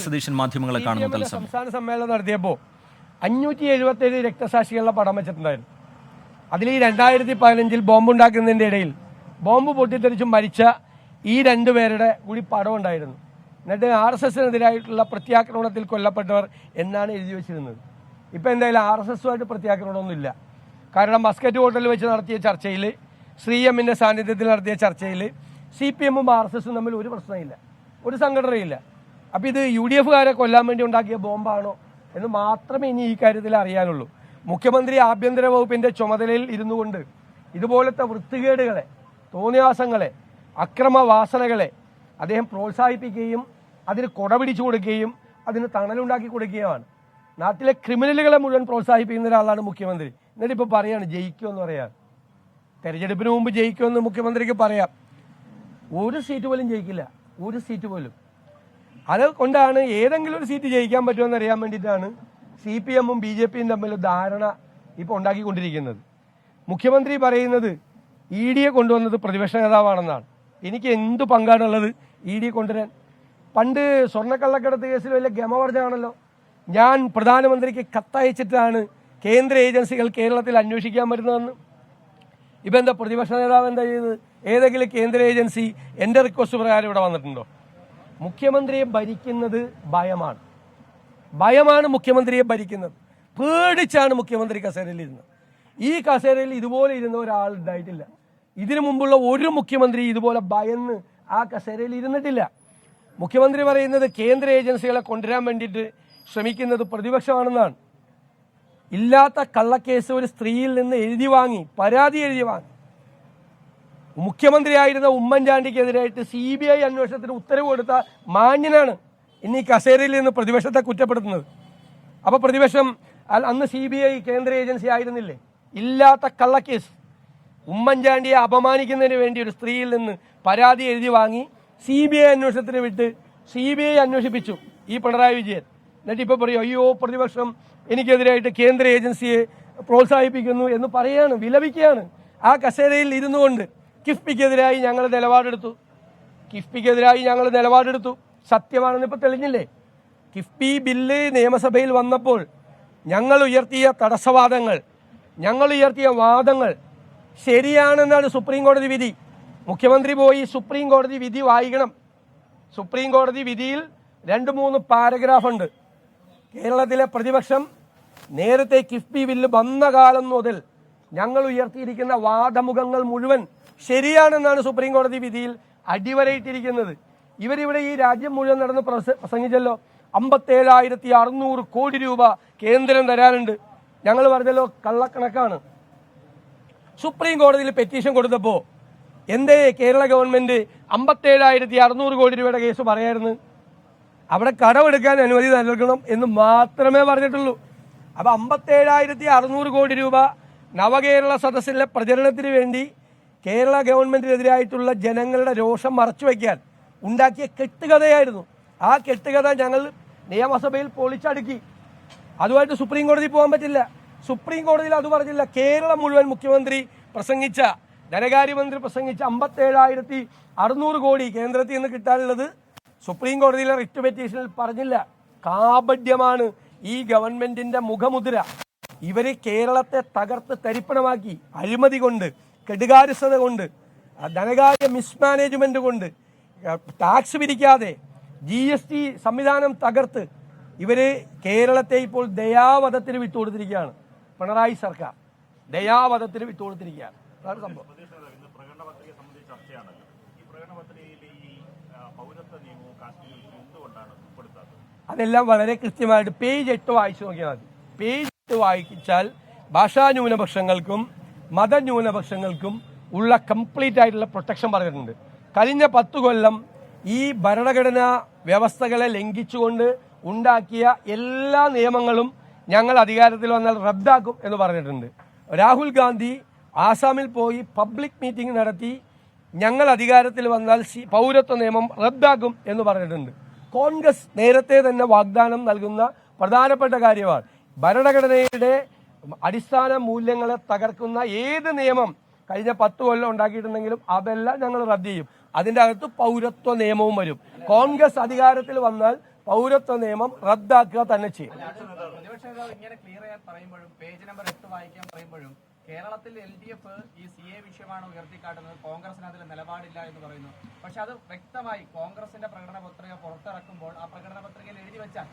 സതീശൻ മാധ്യമങ്ങളെ കാണുന്നു. സംസ്ഥാന സമ്മേളനം നടത്തിയപ്പോൾ 577 രക്തസാക്ഷികളുടെ പടം വെച്ചിട്ടുണ്ടായിരുന്നു. അതിൽ ഈ 2015 ബോംബുണ്ടാക്കുന്നതിൻ്റെ ഇടയിൽ ബോംബ് പൊട്ടിത്തെറിച്ച് മരിച്ച ഈ രണ്ടുപേരുടെ കൂടി പടം ഉണ്ടായിരുന്നു. എന്നിട്ട് RSSനെതിരായിട്ടുള്ള പ്രത്യാക്രമണത്തിൽ കൊല്ലപ്പെട്ടവർ എന്നാണ് എഴുതി വെച്ചിരുന്നത്. ഇപ്പം എന്തായാലും RSSുമായിട്ട് പ്രത്യാക്രമണമൊന്നുമില്ല. കാരണം മസ്കറ്റ് ഹോട്ടലിൽ വെച്ച് നടത്തിയ ചർച്ചയിൽ, ശ്രീ എമ്മിൻ്റെ സാന്നിധ്യത്തിൽ നടത്തിയ ചർച്ചയിൽ CPM-ഉം RSSും തമ്മിൽ ഒരു പ്രശ്നമില്ല, ഒരു സംഘടനയില്ല. അപ്പോൾ ഇത് UDFകാരെ കൊല്ലാൻ വേണ്ടി ഉണ്ടാക്കിയ ബോംബാണോ എന്ന് മാത്രമേ ഇനി ഈ കാര്യത്തിൽ അറിയാനുള്ളൂ. മുഖ്യമന്ത്രി ആഭ്യന്തര വകുപ്പിൻ്റെ ചുമതലയിൽ ഇരുന്നു കൊണ്ട് ഇതുപോലത്തെ വൃത്തികേടുകളെ, തോന്നിയാസങ്ങളെ, അക്രമവാസനകളെ അദ്ദേഹം പ്രോത്സാഹിപ്പിക്കുകയും അതിന് കൊടപിടിച്ചു കൊടുക്കുകയും അതിന് തണലുണ്ടാക്കി കൊടുക്കുകയുമാണ്. നാട്ടിലെ ക്രിമിനലുകളെ മുഴുവൻ പ്രോത്സാഹിപ്പിക്കുന്ന ഒരാളാണ് മുഖ്യമന്ത്രി. എന്നിട്ട് ഇപ്പോൾ പറയാണ് ജയിക്കുമെന്ന് പറയാം. തെരഞ്ഞെടുപ്പിന് മുമ്പ് ജയിക്കുമെന്ന് മുഖ്യമന്ത്രിക്ക് പറയാം. ഒരു സീറ്റ് പോലും ജയിക്കില്ല, ഒരു സീറ്റ് പോലും. അതുകൊണ്ടാണ് ഏതെങ്കിലും ഒരു സീറ്റ് ജയിക്കാൻ പറ്റുമെന്ന് അറിയാൻ വേണ്ടിയിട്ടാണ് CPM-ഉം BJP-യും തമ്മിൽ ധാരണ ഇപ്പോൾ ഉണ്ടാക്കിക്കൊണ്ടിരിക്കുന്നത്. മുഖ്യമന്ത്രി പറയുന്നത് ED കൊണ്ടുവന്നത് പ്രതിപക്ഷ നേതാവാണെന്നാണ്. എനിക്ക് എന്ത് പങ്കാണുള്ളത് ED കൊണ്ടുവരാൻ? പണ്ട് സ്വർണ്ണക്കള്ളക്കടത്ത് കേസിൽ വലിയ ഗമവർജമാണല്ലോ. ഞാൻ പ്രധാനമന്ത്രിക്ക് കത്തയച്ചിട്ടാണ് കേന്ദ്ര ഏജൻസികൾ കേരളത്തിൽ അന്വേഷിക്കാൻ വരുന്നതെന്ന്. ഇപ്പം എന്താ പ്രതിപക്ഷ നേതാവ് എന്താ ചെയ്തത്? ഏതെങ്കിലും കേന്ദ്ര ഏജൻസി എൻ്റെ റിക്വസ്റ്റ് പ്രകാരം ഇവിടെ വന്നിട്ടുണ്ടോ? മുഖ്യമന്ത്രിയെ ഭരിക്കുന്നത് ഭയമാണ്. ഭയമാണ് മുഖ്യമന്ത്രിയെ ഭരിക്കുന്നത്. പേടിച്ചാണ് മുഖ്യമന്ത്രി കസേരയിൽ ഇരുന്നത്. ഈ കസേരയിൽ ഇതുപോലെ ഇരുന്ന ഒരാൾ ഉണ്ടായിട്ടില്ല. ഇതിനു മുമ്പുള്ള ഒരു മുഖ്യമന്ത്രി ഇതുപോലെ ഭയന്ന് ആ കസേരയിൽ ഇരുന്നിട്ടില്ല. മുഖ്യമന്ത്രി പറയുന്നത് കേന്ദ്ര ഏജൻസികളെ കൊണ്ടുവരാൻ വേണ്ടിയിട്ട് ശ്രമിക്കുന്നത് പ്രതിപക്ഷമാണെന്നാണ്. ഇല്ലാത്ത കള്ളക്കേസ് ഒരു സ്ത്രീയിൽ നിന്ന് എഴുതി വാങ്ങി, പരാതി എഴുതി വാങ്ങി. മുഖ്യമന്ത്രിയായിരുന്ന ഉമ്മൻചാണ്ടിക്കെതിരായിട്ട് CBI അന്വേഷണത്തിന് ഉത്തരവ് കൊടുത്ത മാന്യനാണ് ഇന്ന് ഈ കസേരയിൽ നിന്ന് പ്രതിപക്ഷത്തെ കുറ്റപ്പെടുത്തുന്നത്. അപ്പോൾ പ്രതിപക്ഷം അന്ന് CBI കേന്ദ്ര ഏജൻസി ആയിരുന്നില്ലേ? ഇല്ലാത്ത കള്ളക്കേസ് ഉമ്മൻചാണ്ടിയെ അപമാനിക്കുന്നതിന് വേണ്ടി ഒരു സ്ത്രീയിൽ നിന്ന് പരാതി എഴുതി വാങ്ങി CBI അന്വേഷണത്തിന് വിട്ട് CBI അന്വേഷിപ്പിച്ചു ഈ പിണറായി വിജയൻ. എന്നിട്ട് ഇപ്പോൾ പറയും അയ്യോ പ്രതിപക്ഷം എനിക്കെതിരായിട്ട് കേന്ദ്ര ഏജൻസിയെ പ്രോത്സാഹിപ്പിക്കുന്നു എന്ന് പറയാണ്, വിലപിക്കുകയാണ്. ആ കസേരയിൽ ഇരുന്നു കൊണ്ട് കിഫ്ബിക്കെതിരായി ഞങ്ങൾ നിലപാടെടുത്തു. സത്യമാണെന്ന് ഇപ്പോൾ തെളിഞ്ഞില്ലേ? കിഫ്ബി ബില്ല് നിയമസഭയിൽ വന്നപ്പോൾ ഞങ്ങൾ ഉയർത്തിയ തടസ്സവാദങ്ങൾ, ഞങ്ങൾ ഉയർത്തിയ വാദങ്ങൾ ശരിയാണെന്നാണ് സുപ്രീം കോടതി വിധി. മുഖ്യമന്ത്രി പോയി സുപ്രീം കോടതി വിധി വായിക്കണം. സുപ്രീം കോടതി വിധിയിൽ 2-3 പാരഗ്രാഫ് ഉണ്ട്. കേരളത്തിലെ പ്രതിപക്ഷം നേരത്തെ കിഫ്ബി ബില്ല് വന്ന കാലം മുതൽ ഞങ്ങൾ ഉയർത്തിയിരിക്കുന്ന വാദമുഖങ്ങൾ മുഴുവൻ ശരിയാണെന്നാണ് സുപ്രീം കോടതി വിധിയിൽ അടിവരയിട്ടിരിക്കുന്നത്. ഇവരിവിടെ ഈ രാജ്യം മുഴുവൻ നടന്ന് പ്രസംഗിച്ചല്ലോ, 57,600 കോടി രൂപ കേന്ദ്രം തരാനുണ്ട്. ഞങ്ങൾ പറഞ്ഞല്ലോ കള്ളക്കണക്കാണ്. സുപ്രീം കോടതിയിൽ പെറ്റീഷൻ കൊടുത്തപ്പോൾ എന്തേ കേരള ഗവൺമെന്റ് 57,600 കോടി രൂപയുടെ കേസ് പറയായിരുന്നു? അവിടെ കടമെടുക്കാൻ അനുമതി നൽകണം എന്ന് മാത്രമേ പറഞ്ഞിട്ടുള്ളൂ. അപ്പോൾ 57,600 കോടി രൂപ നവകേരള സദസ്സിലെ പ്രചരണത്തിന് വേണ്ടി കേരള ഗവൺമെന്റിനെതിരായിട്ടുള്ള ജനങ്ങളുടെ രോഷം മറച്ചുവെക്കാൻ ഉണ്ടാക്കിയ കെട്ടുകഥയായിരുന്നു. ആ കെട്ടുകഥ ഞങ്ങൾ നിയമസഭയിൽ പൊളിച്ചടുക്കി. അതുമായിട്ട് സുപ്രീം കോടതി പോകാൻ പറ്റില്ല. സുപ്രീം കോടതിയിൽ അത് പറഞ്ഞില്ല. കേരളം മുഴുവൻ മുഖ്യമന്ത്രി പ്രസംഗിച്ച, ധനകാര്യമന്ത്രി പ്രസംഗിച്ച 57,600 കോടി കേന്ദ്രത്തിൽ നിന്ന് കിട്ടാനുള്ളത് സുപ്രീം കോടതിയിലെ റിറ്റ് പെറ്റീഷനിൽ പറഞ്ഞില്ല. കാപഢ്യമാണ് ഈ ഗവൺമെന്റിന്റെ മുഖമുദ്ര. ഇവര് കേരളത്തെ തകർത്ത് തരിപ്പണമാക്കി, അഴിമതി കൊണ്ട്, കെടുകാര്യസ്ഥത കൊണ്ട്, ധനകാര്യ മിസ്മാനേജ്മെന്റ് കൊണ്ട്, ടാക്സ് പിരിക്കാതെ GST സംവിധാനം തകർത്ത് ഇവര് കേരളത്തെ ഇപ്പോൾ ദയാവധത്തിന് വിട്ടുകൊടുത്തിരിക്കുകയാണ്. പിണറായി സർക്കാർ ദയാവധത്തിന് വിട്ടുകൊടുത്തിരിക്കുകയാണ്. അതാണ് സംഭവം. അതെല്ലാം വളരെ കൃത്യമായിട്ട് പേജ് 8 വായിച്ചു നോക്കിയാൽ മതി. പേജ് 8 വായിച്ചാൽ ഭാഷാ ന്യൂനപക്ഷങ്ങൾക്കും മതന്യൂനപക്ഷങ്ങൾക്കും ഉള്ള കംപ്ലീറ്റ് ആയിട്ടുള്ള പ്രൊട്ടക്ഷൻ പറഞ്ഞിട്ടുണ്ട്. കഴിഞ്ഞ 10 കൊല്ലം ഈ ഭരണഘടനാ വ്യവസ്ഥകളെ ലംഘിച്ചുകൊണ്ട് ഉണ്ടാക്കിയ എല്ലാ നിയമങ്ങളും ഞങ്ങൾ അധികാരത്തിൽ വന്നാൽ റദ്ദാക്കും എന്ന് പറഞ്ഞിട്ടുണ്ട്. രാഹുൽ ഗാന്ധി ആസാമിൽ പോയി പബ്ലിക് മീറ്റിംഗ് നടത്തി ഞങ്ങൾ അധികാരത്തിൽ വന്നാൽ പൗരത്വ നിയമം റദ്ദാക്കും എന്ന് പറഞ്ഞിട്ടുണ്ട്. കോൺഗ്രസ് നേരത്തെ തന്നെ വാഗ്ദാനം നൽകുന്ന പ്രധാനപ്പെട്ട കാര്യമാണ് ഭരണഘടനയുടെ അടിസ്ഥാന മൂല്യങ്ങളെ തകർക്കുന്ന ഏത് നിയമം കഴിഞ്ഞ 10 കൊല്ലം ഉണ്ടാക്കിയിട്ടുണ്ടെങ്കിലും അതെല്ലാം ഞങ്ങൾ റദ്ദ് ചെയ്യും. അതിൻ്റെ അകത്ത് പൗരത്വ നിയമവും വരും. കോൺഗ്രസ് അധികാരത്തിൽ വന്നാൽ പൗരത്വ നിയമം റദ്ദാക്കുക തന്നെ ചെയ്യും. പ്രതിപക്ഷ നേതാവ് ഇങ്ങനെ ക്ലിയർ ചെയ്യാൻ പറയുമ്പോഴും പേജ് നമ്പർ 8 വായിക്കാൻ പറയുമ്പോഴും കേരളത്തിൽ LDF ഈ CA വിഷയമാണ് ഉയർത്തിക്കാട്ടുന്നത്, കോൺഗ്രസിന് അതിൽ നിലപാടില്ല എന്ന് പറയുന്നു. പക്ഷെ അത് വ്യക്തമായി കോൺഗ്രസിന്റെ പ്രകടന പത്രിക പുറത്തിറക്കുമ്പോൾ ആ പ്രകടന പത്രികയിൽ എഴുതി വെച്ചാൽ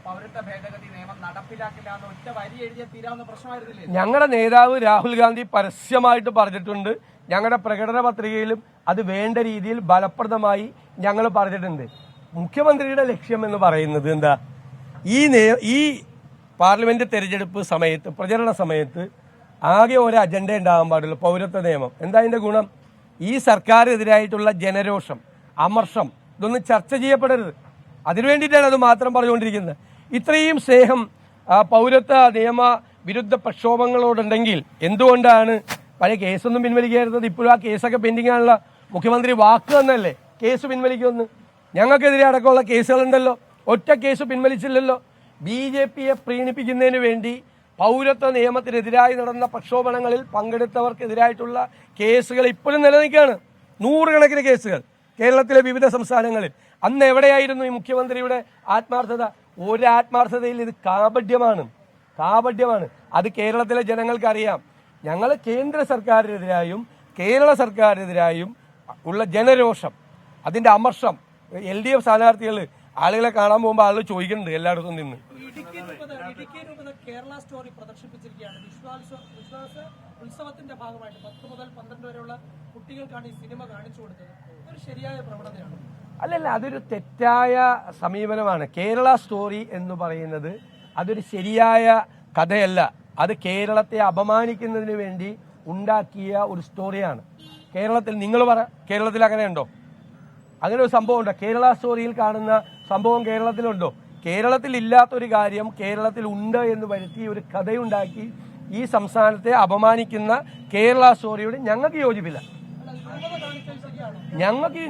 പൗരത്വ ഭേദഗതി നിയമം നടപ്പിലാക്കില്ല എന്ന് ഒറ്റ വരി എഴുതിയ തീരാവുന്ന പ്രശ്നമായിരുന്നില്ലേ? ഞങ്ങളുടെ നേതാവ് രാഹുൽ ഗാന്ധി പരസ്യമായിട്ട് പറഞ്ഞിട്ടുണ്ട്. ഞങ്ങളുടെ പ്രകടന പത്രികയിലും അത് വേണ്ട രീതിയിൽ ഫലപ്രദമായി ഞങ്ങൾ പറഞ്ഞിട്ടുണ്ട്. മുഖ്യമന്ത്രിയുടെ ലക്ഷ്യം എന്ന് പറയുന്നത് എന്താ? ഈ പാർലമെന്റ് തെരഞ്ഞെടുപ്പ് സമയത്ത്, പ്രചരണ സമയത്ത് ആകെ ഒരു അജണ്ട ഉണ്ടാകാൻ പാടുള്ളൂ, പൗരത്വ നിയമം. എന്താ അതിന്റെ ഗുണം? ഈ സർക്കാരിനെതിരായിട്ടുള്ള ജനരോഷം, അമർഷം ഇതൊന്നും ചർച്ച ചെയ്യപ്പെടരുത്. അതിനുവേണ്ടിയിട്ടാണ് അത് മാത്രം പറഞ്ഞുകൊണ്ടിരിക്കുന്നത്. ഇത്രയും സ്നേഹം പൗരത്വ നിയമ വിരുദ്ധ പ്രക്ഷോഭങ്ങളോടുണ്ടെങ്കിൽ എന്തുകൊണ്ടാണ് പഴയ കേസൊന്നും പിൻവലിക്കായിരുന്നത്? ഇപ്പോഴും ആ കേസൊക്കെ പെൻഡിംഗ് ആണല്ലോ. മുഖ്യമന്ത്രി വാക്ക് തന്നല്ലേ കേസ് പിൻവലിക്കുമെന്ന്. ഞങ്ങൾക്കെതിരെ അടക്കമുള്ള കേസുകളുണ്ടല്ലോ, ഒറ്റ കേസ് പിൻവലിച്ചില്ലല്ലോ. BJPയെ പ്രീണിപ്പിക്കുന്നതിന് വേണ്ടി പൗരത്വ നിയമത്തിനെതിരായി നടന്ന പ്രക്ഷോഭങ്ങളിൽ പങ്കെടുത്തവർക്കെതിരായിട്ടുള്ള കേസുകൾ ഇപ്പോഴും നിലനിൽക്കുകയാണ്. 100 കണക്കിന് കേസുകൾ കേരളത്തിലെ വിവിധ സംസ്ഥാനങ്ങളിൽ. അന്ന് എവിടെയായിരുന്നു ഈ മുഖ്യമന്ത്രിയുടെ ആത്മാർത്ഥത? ഒരാത്മാർത്ഥതയിൽ ഇത് കാപഢ്യമാണ്. അത് കേരളത്തിലെ ജനങ്ങൾക്കറിയാം. ഞങ്ങൾ കേന്ദ്ര സർക്കാരിനെതിരായും കേരള സർക്കാരിനെതിരായും ഉള്ള ജനരോഷം, അതിന്റെ അമർഷം, LDF സ്ഥാനാർത്ഥികൾ ആളുകളെ കാണാൻ പോകുമ്പോൾ ആളുകൾ ചോദിക്കുന്നുണ്ട് എല്ലായിടത്തും നിന്ന്. ഇടുക്കി രൂപത കേരള സ്റ്റോറി പ്രദർശിപ്പിച്ചിരിക്കുകയാണ്. വിശ്വാസ ഉത്സവത്തിന്റെ ഭാഗമായിട്ട് 10 മുതൽ 12 വരെയുള്ള കുട്ടികൾക്കാണ് ഈ സിനിമ കാണിച്ചു കൊടുത്തത്. ഒരു ശരിയായ പ്രവണതയാണ്? അല്ലല്ല, അതൊരു തെറ്റായ സമീപനമാണ്. കേരള സ്റ്റോറി എന്ന് പറയുന്നത് അതൊരു ശരിയായ കഥയല്ല. അത് കേരളത്തെ അപമാനിക്കുന്നതിന് വേണ്ടി ഉണ്ടാക്കിയ ഒരു സ്റ്റോറിയാണ്. കേരളത്തിൽ നിങ്ങൾ കേരളത്തിൽ അങ്ങനെ ഉണ്ടോ? അങ്ങനെ ഒരു സംഭവം ഉണ്ടോ? കേരള സ്റ്റോറിയിൽ കാണുന്ന സംഭവം കേരളത്തിലുണ്ടോ? കേരളത്തിൽ ഇല്ലാത്തൊരു കാര്യം കേരളത്തിൽ ഉണ്ട് എന്ന് വരുത്തി ഒരു കഥയുണ്ടാക്കി ഈ സംസ്ഥാനത്തെ അപമാനിക്കുന്ന കേരള സ്റ്റോറിയോട് ഞങ്ങൾക്ക് യോജിപ്പില്ല. ഞങ്ങൾക്ക്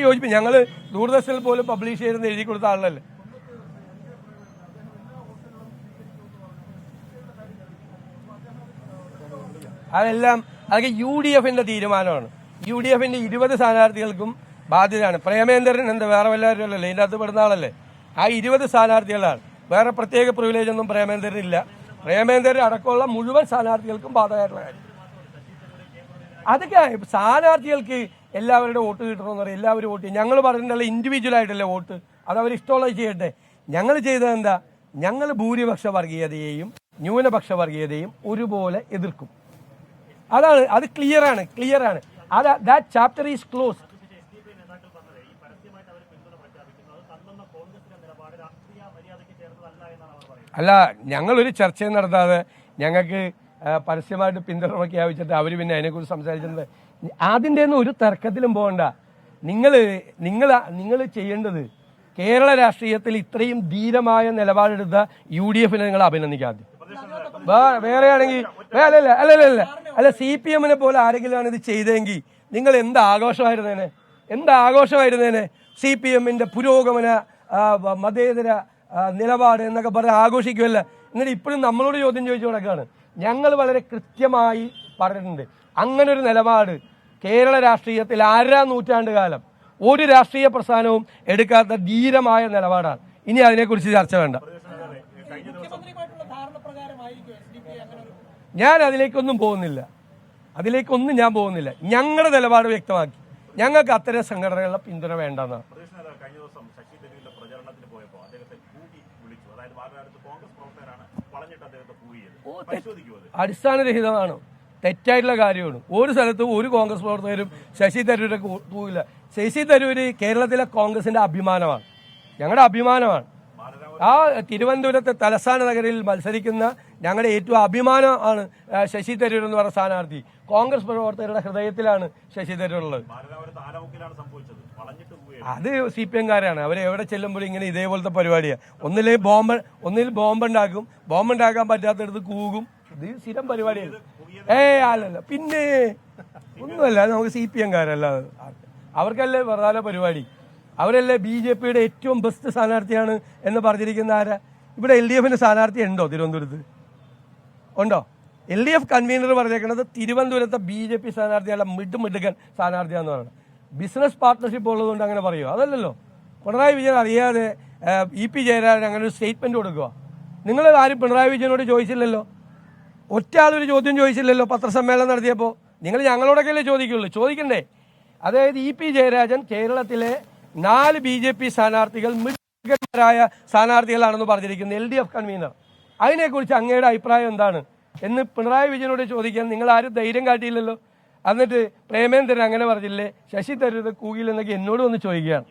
യോജിപ്പില്ല. ഞങ്ങൾ ദൂരദർശനിൽ പോലും പബ്ലിഷ് ചെയ്തെന്ന് എഴുതി കൊടുത്ത ആളല്ലേ. അതൊക്കെ UDFന്റെ തീരുമാനമാണ്. UDFന്റെ 20 സ്ഥാനാർത്ഥികൾക്കും ബാധ്യതയാണ്. പ്രേമേന്ദ്രൻ എന്താ വേറെ വല്ലവരും അല്ലല്ലേ ഇതിൻ്റെ അകത്ത് പെടുന്ന ആളല്ലേ? ആ 20 സ്ഥാനാർത്ഥികളാണ്. വേറെ പ്രത്യേക പ്രിവിലേജ് ഒന്നും പ്രേമേന്ദ്രനില്ല. പ്രേമേന്ദ്രൻ അടക്കമുള്ള മുഴുവൻ സ്ഥാനാർത്ഥികൾക്കും ബാധകമായിട്ടുള്ള കാര്യം. അതൊക്കെ സ്ഥാനാർത്ഥികൾക്ക് എല്ലാവരുടെ വോട്ട് കിട്ടണമെന്ന് പറയും. എല്ലാവരും വോട്ട് ചെയ്യും. ഞങ്ങൾ പറഞ്ഞിട്ടുള്ള ഇൻഡിവിജ്വൽ ആയിട്ടല്ലേ വോട്ട്, അത് അവർ ഇഷ്ടമുള്ളത് ചെയ്യട്ടെ. ഞങ്ങൾ ചെയ്തത് എന്താ? ഞങ്ങൾ ഭൂരിപക്ഷ വർഗീയതയെയും ന്യൂനപക്ഷ വർഗീയതയും ഒരുപോലെ എതിർക്കും. അതാണ്, അത് ക്ലിയറാണ്. That chapter is close. അല്ല, ഞങ്ങളൊരു ചർച്ചയും നടത്താതെ ഞങ്ങൾക്ക് പരസ്യമായിട്ട് പിന്തുണ പ്രഖ്യാപിച്ചിട്ട് അവർ പിന്നെ അതിനെക്കുറിച്ച് സംസാരിച്ചിട്ടുണ്ട്. അതിൻ്റെ ഒന്നും ഒരു തർക്കത്തിലും പോകണ്ട. നിങ്ങൾ ചെയ്യേണ്ടത് കേരള രാഷ്ട്രീയത്തിൽ ഇത്രയും ധീരമായ നിലപാടെടുത്ത UDFനെ നിങ്ങൾ അഭിനന്ദിക്കാതെ. വേറെ ആണെങ്കിൽ അല്ല CPMനെ പോലെ ആരെങ്കിലുമാണ് ഇത് ചെയ്തതെങ്കിൽ നിങ്ങൾ എന്ത് ആഘോഷമായിരുന്നേനെ. CPMന്റെ പുരോഗമന മതേതര നിലപാട് എന്നൊക്കെ പറഞ്ഞ് ആഘോഷിക്കുമല്ല. എന്നിട്ട് ഇപ്പോഴും നമ്മളോട് ചോദ്യം ചോദിച്ചു നടക്കുകയാണ്. ഞങ്ങൾ വളരെ കൃത്യമായി പറഞ്ഞിട്ടുണ്ട്, അങ്ങനെ ഒരു നിലപാട് കേരള രാഷ്ട്രീയത്തിൽ 1/2 നൂറ്റാണ്ട് കാലം ഒരു രാഷ്ട്രീയ പ്രസ്ഥാനവും എടുക്കാത്ത ധീരമായ നിലപാടാണ്. ഇനി അതിനെക്കുറിച്ച് ചർച്ച വേണ്ട. ഞാൻ അതിലേക്കൊന്നും പോകുന്നില്ല. ഞങ്ങളുടെ നിലപാട് വ്യക്തമാക്കി. ഞങ്ങൾക്ക് അത്തരം സംഘടനകളുടെ പിന്തുണ വേണ്ടെന്നാണ്. അടിസ്ഥാനരഹിതമാണ്, തെറ്റായിട്ടുള്ള കാര്യമാണ്. ഒരു സ്ഥലത്തും ഒരു കോൺഗ്രസ് പ്രവർത്തകരും ശശി തരൂരെ പോവില്ല. ശശി തരൂര് കേരളത്തിലെ കോൺഗ്രസിന്റെ അഭിമാനമാണ്, ഞങ്ങളുടെ അഭിമാനമാണ്. ആ തിരുവനന്തപുരത്തെ തലസ്ഥാന നഗരിൽ മത്സരിക്കുന്ന ഞങ്ങളുടെ ഏറ്റവും അഭിമാനമാണ് ശശി തരൂർ എന്ന് പറഞ്ഞ സ്ഥാനാർത്ഥി. കോൺഗ്രസ് പ്രവർത്തകരുടെ ഹൃദയത്തിലാണ് ശശി തരൂരുള്ളത്. അത് CPMകാരാണ്. അവരെവിടെ ചെല്ലുമ്പോഴും ഇങ്ങനെ ഇതേപോലത്തെ പരിപാടിയാണ്. ഒന്നിൽ ബോംബുണ്ടാക്കാൻ പറ്റാത്തടത്ത് കൂകും. ഇത് സ്ഥിരം പരിപാടിയല്ല. അല്ലല്ല, പിന്നെ ഒന്നുമല്ല. നമുക്ക് CPMകാരല്ല, അവർക്കല്ലേ പ്രധാന പരിപാടി. അവരല്ലേ BJPയുടെ ഏറ്റവും ബെസ്റ്റ് സ്ഥാനാർത്ഥിയാണ് എന്ന് പറഞ്ഞിരിക്കുന്ന ആരാ? ഇവിടെ LDFന്റെ സ്ഥാനാർത്ഥി ഉണ്ടോ? തിരുവനന്തപുരത്ത് ഉണ്ടോ? LDF കൺവീനർ പറഞ്ഞേക്കുന്നത് തിരുവനന്തപുരത്തെ BJP സ്ഥാനാർത്ഥിയല്ല, മിടുക്കൻ സ്ഥാനാർത്ഥിയാന്ന് പറയുന്നത്. ബിസിനസ് പാർട്ട്ണർഷിപ്പ് ഉള്ളതുകൊണ്ട് അങ്ങനെ പറയുമോ? അതല്ലല്ലോ. പിണറായി വിജയൻ അറിയാതെ ഇ.പി. ജയരാജൻ അങ്ങനെ ഒരു സ്റ്റേറ്റ്മെന്റ് കൊടുക്കുക? നിങ്ങൾ ആരും പിണറായി വിജയനോട് ചോദിച്ചില്ലല്ലോ, ഒറ്റ ആളൊരു ചോദ്യം ചോദിച്ചില്ലല്ലോ പത്രസമ്മേളനം നടത്തിയപ്പോൾ. നിങ്ങൾ ഞങ്ങളോടൊക്കെയല്ലേ ചോദിക്കുള്ളൂ, ചോദിക്കണ്ടേ? അതായത് ഇ.പി. ജയരാജൻ കേരളത്തിലെ 4 BJP സ്ഥാനാർത്ഥികൾ മികച്ചവരായ സ്ഥാനാർത്ഥികളാണെന്ന് പറഞ്ഞിരിക്കുന്നത് LDF കൺവീനർ. അതിനെക്കുറിച്ച് അങ്ങയുടെ അഭിപ്രായം എന്താണ് എന്ന് പിണറായി വിജയനോട് ചോദിക്കാൻ നിങ്ങൾ ആരും ധൈര്യം കാട്ടിയില്ലല്ലോ. എന്നിട്ട് പ്രേമേന്ദ്രൻ അങ്ങനെ പറഞ്ഞില്ലേ, ശശി തരൂർ കൂകിലെന്നൊക്കെ എന്നോട് വന്ന് ചോദിക്കുകയാണ്.